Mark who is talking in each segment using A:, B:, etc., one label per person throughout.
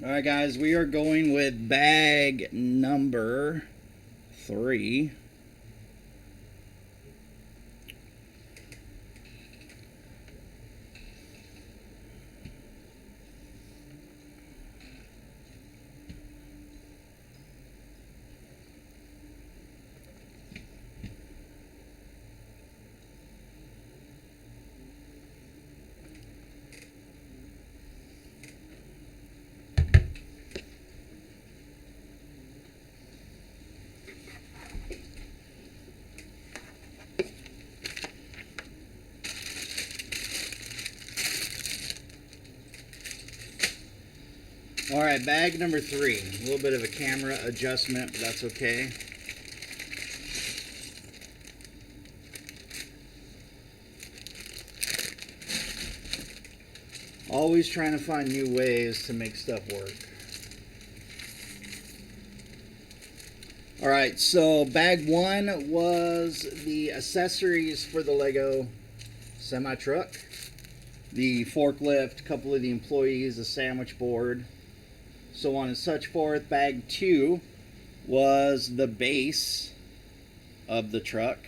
A: All right, guys, we are going with bag number 3. All right, bag number 3. A little bit of a camera adjustment, but that's okay. Always trying to find new ways to make stuff work. All right, so bag 1 was the accessories for the Lego semi-truck, the forklift, a couple of the employees, a sandwich board, so on and such forth. Bag 2 was the base of the truck.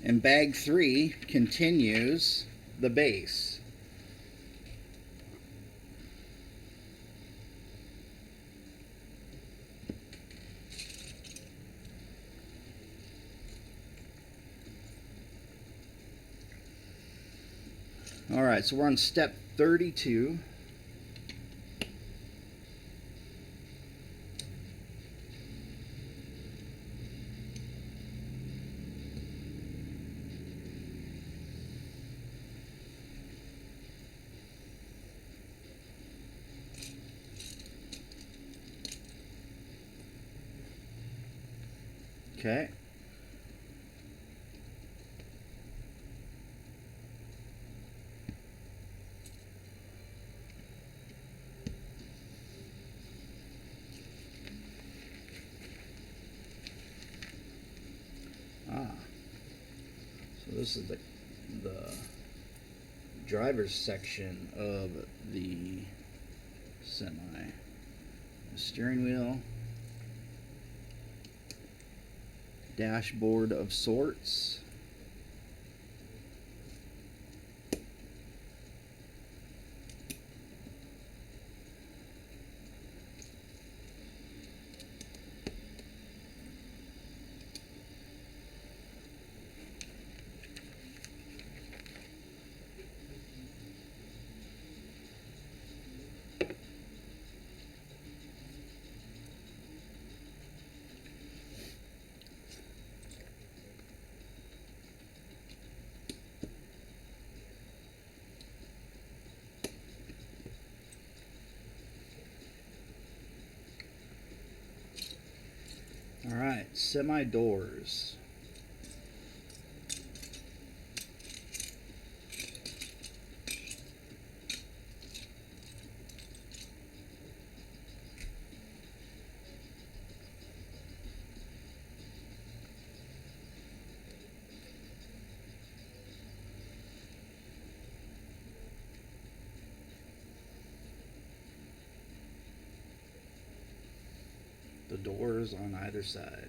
A: And bag 3 continues the base. All right, so we're on step 32. Okay. So this is the driver's section of the semi. The steering wheel, dashboard of sorts. All right, semi doors. The doors on either side.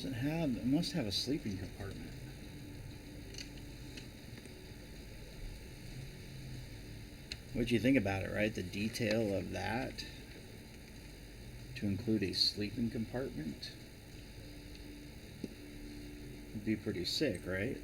A: Does it have? It must have a sleeping compartment. What'd you think about it, right? The detail of that to include a sleeping compartment would be pretty sick, right?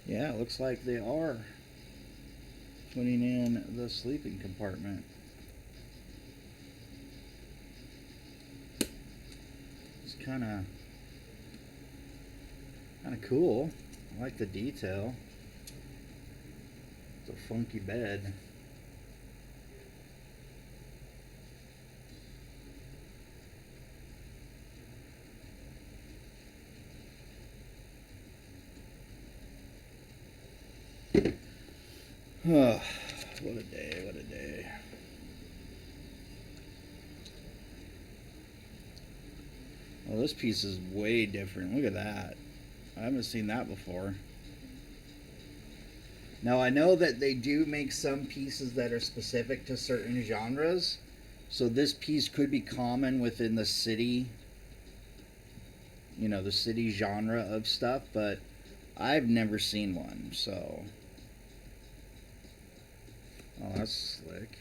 A: Yeah, it looks like they are putting in the sleeping compartment. It's kind of cool. I like the detail. It's a funky bed. Oh, what a day, what a day. Well, this piece is way different. Look at that. I haven't seen that before. Now, I know that they do make some pieces that are specific to certain genres. So this piece could be common within the city, you know, the city genre of stuff, but I've never seen one, so. Oh, that's slick.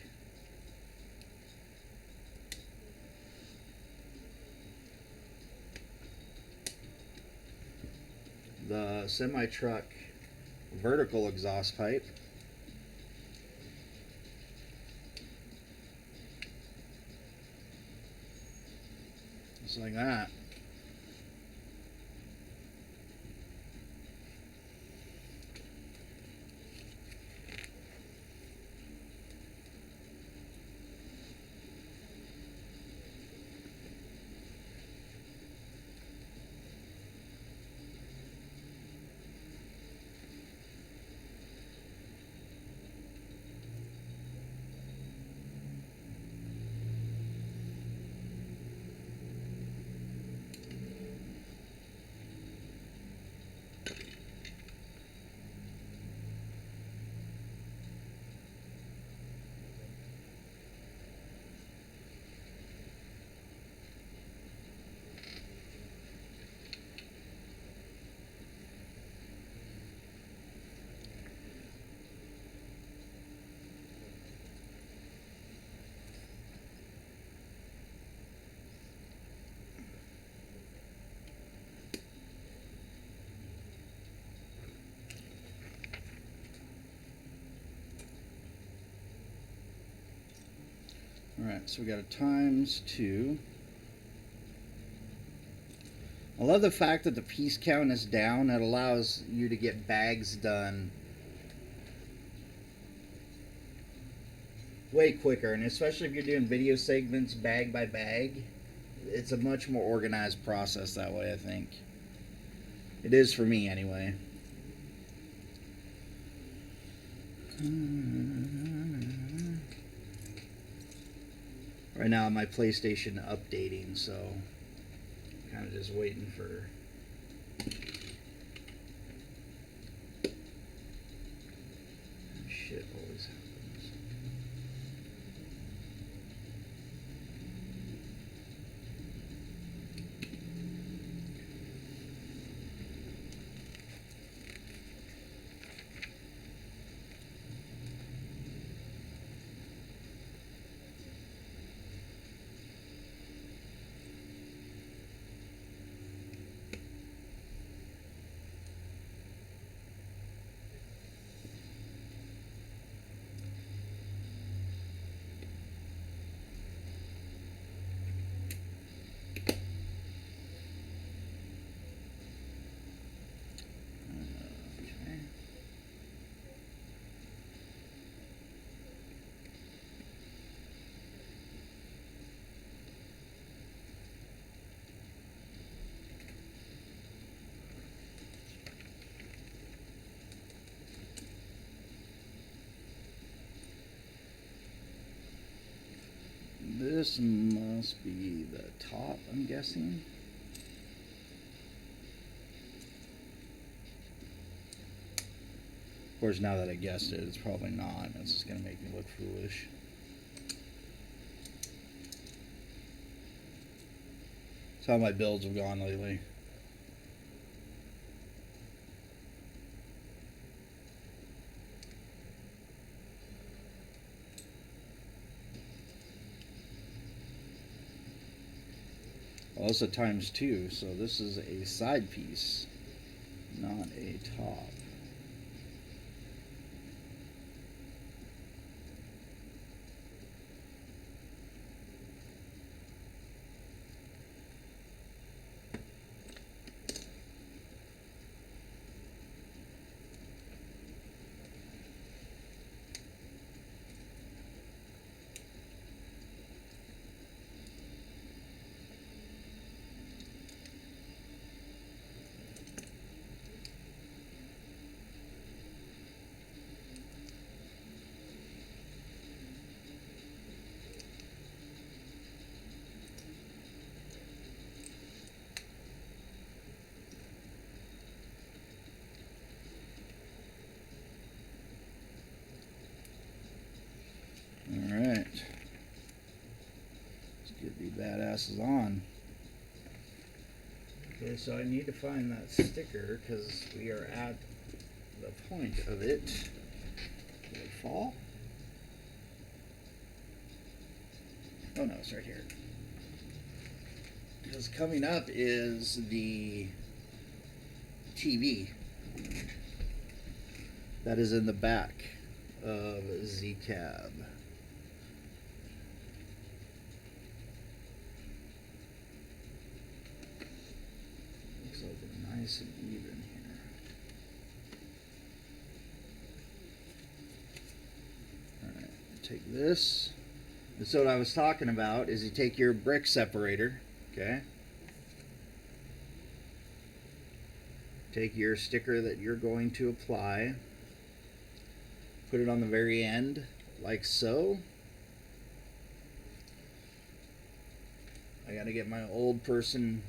A: The semi-truck vertical exhaust pipe. Just like that. Alright, so we got a ×2. I love the fact that the piece count is down. It allows you to get bags done way quicker, and especially if you're doing video segments bag by bag, it's a much more organized process that way, I think. It is for me, anyway. Right now, my PlayStation updating, so kind of just waiting for. Shit always happens. This must be the top, I'm guessing. Of course, now that I guessed it, it's probably not. It's just going to make me look foolish. That's how my builds have gone lately. Well, it's a ×2, so this is a side piece, not a top. Alright. Let's get these badasses on. Okay, so I need to find that sticker because we are at the point of it. Did it fall? Oh no, it's right here. Because coming up is the TV that is in the back of Z-Cab. Looks like it's nice and even here. Alright, take this. And so what I was talking about is you take your brick separator, okay? Take your sticker that you're going to apply, put it on the very end, like so. I gotta get my old person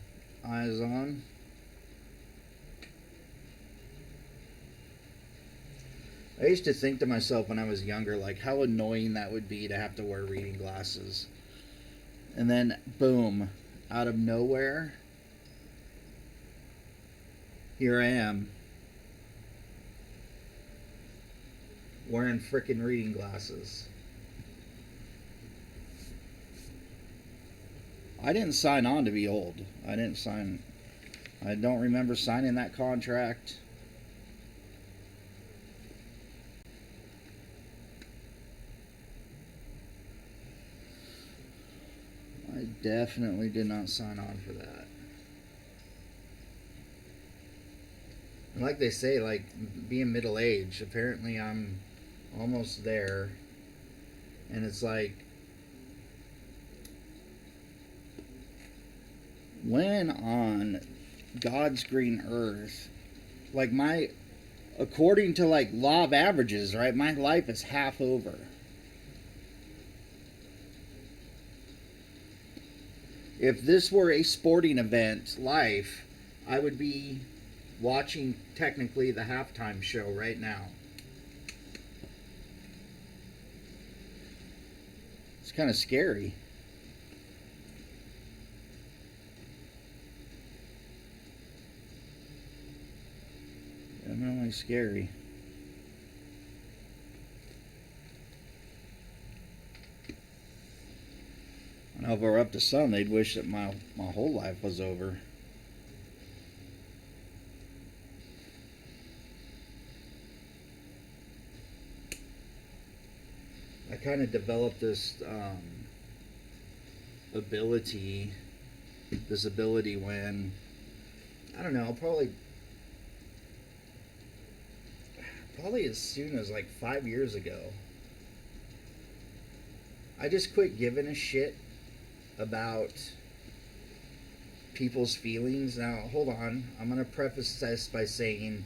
A: eyes on. I used to think to myself when I was younger, like how annoying that would be to have to wear reading glasses. And then, boom, out of nowhere, here I am, wearing frickin' reading glasses. I didn't sign on to be old. I don't remember signing that contract. I definitely did not sign on for that. And like they say, like being middle-aged, apparently I'm almost there. And it's like, when on God's green earth, like according to like law of averages, right, my life is half over. If this were a sporting event life, I would be watching technically the halftime show right now. It's kind of scary. Definitely scary. I know if it were up to some, they'd wish that my whole life was over. I kind of developed this ability when, I don't know, probably as soon as like 5 years ago. I just quit giving a shit about people's feelings. Now, hold on. I'm going to preface this by saying,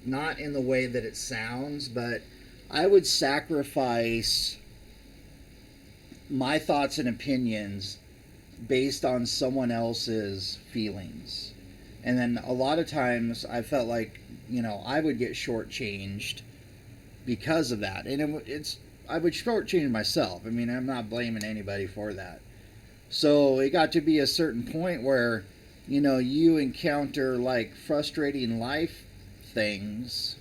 A: not in the way that it sounds, but I would sacrifice my thoughts and opinions based on someone else's feelings. And then a lot of times I felt like, I would get shortchanged because of that. And I would shortchange myself. I mean, I'm not blaming anybody for that. So it got to be a certain point where, you encounter like frustrating life things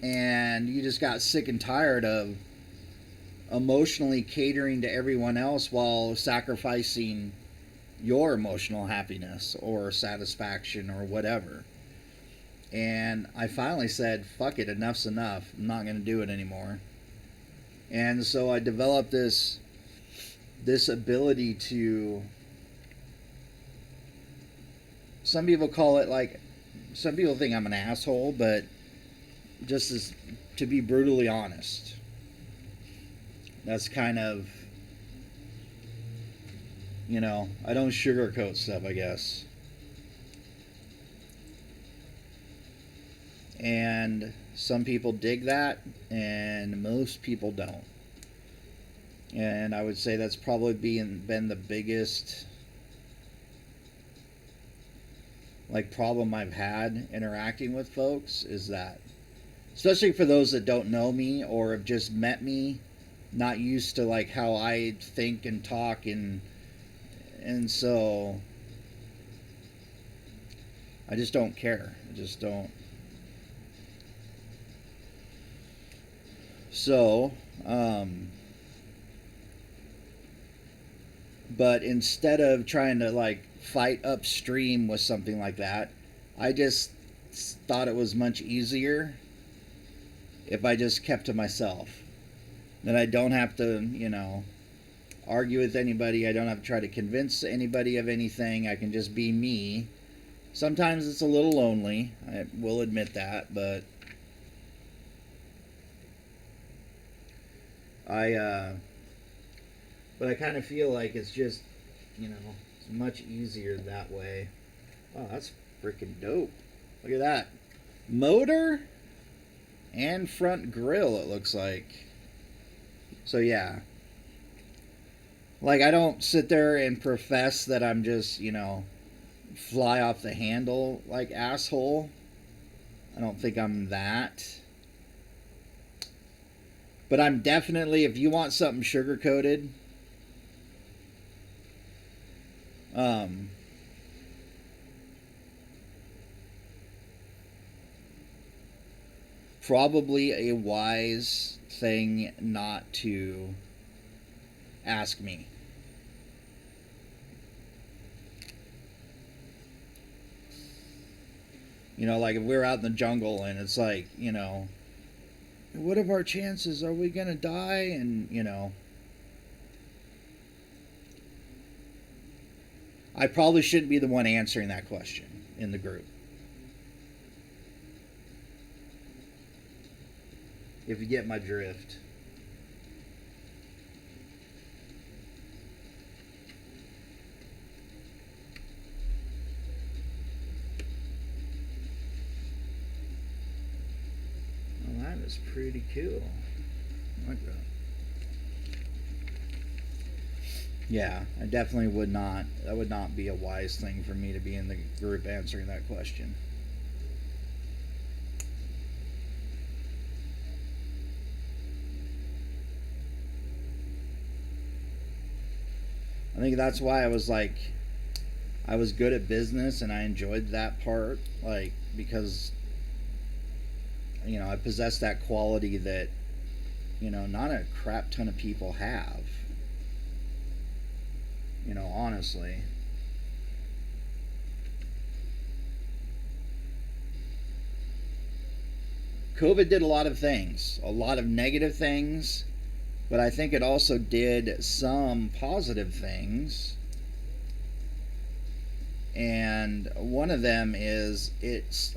A: and you just got sick and tired of emotionally catering to everyone else while sacrificing your emotional happiness or satisfaction or whatever. And I finally said, fuck it, enough's enough. I'm not going to do it anymore. And so I developed this ability to, some people call it like, some people think I'm an asshole, but just as to be brutally honest. That's kind of, I don't sugarcoat stuff, I guess. And some people dig that, and most people don't. And I would say that's probably been the biggest problem I've had interacting with folks, is that, especially for those that don't know me or have just met me, not used to how I think and talk, and so I just don't care. I just don't. So, but instead of trying to fight upstream with something like that, I just thought it was much easier if I just kept to myself. Then I don't have to, argue with anybody. I don't have to try to convince anybody of anything. I can just be me. Sometimes it's a little lonely. I will admit that, but I kind of feel like it's just, it's much easier that way. Oh, that's freaking dope. Look at that. Motor and front grille, it looks like. So, yeah. I don't sit there and profess that I'm just, fly off the handle asshole. I don't think I'm that. But I'm definitely, if you want something sugar-coated, probably a wise thing not to ask me. If we're out in the jungle and it's what are our chances? Are we going to die? And, I probably shouldn't be the one answering that question in the group. If you get my drift. Well, that is pretty cool. Like that. Yeah, I definitely would not. That would not be a wise thing for me to be in the group answering that question. I think that's why I was good at business and I enjoyed that part, because, I possess that quality that, not a crap ton of people have. Honestly. COVID did a lot of things, a lot of negative things, but I think it also did some positive things. And one of them is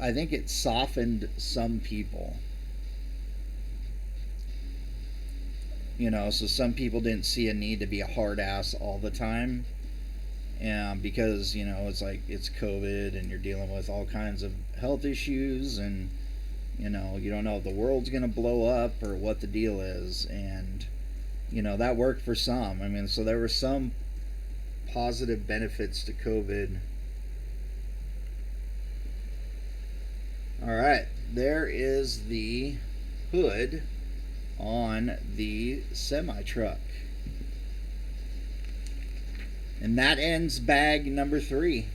A: I think it softened some people. So some people didn't see a need to be a hard ass all the time. And because, it's COVID and you're dealing with all kinds of health issues and, you don't know if the world's going to blow up or what the deal is. And you know, that worked for some. I mean, so there were some positive benefits to COVID. All right, there is the hood on the semi truck. And that ends bag number 3.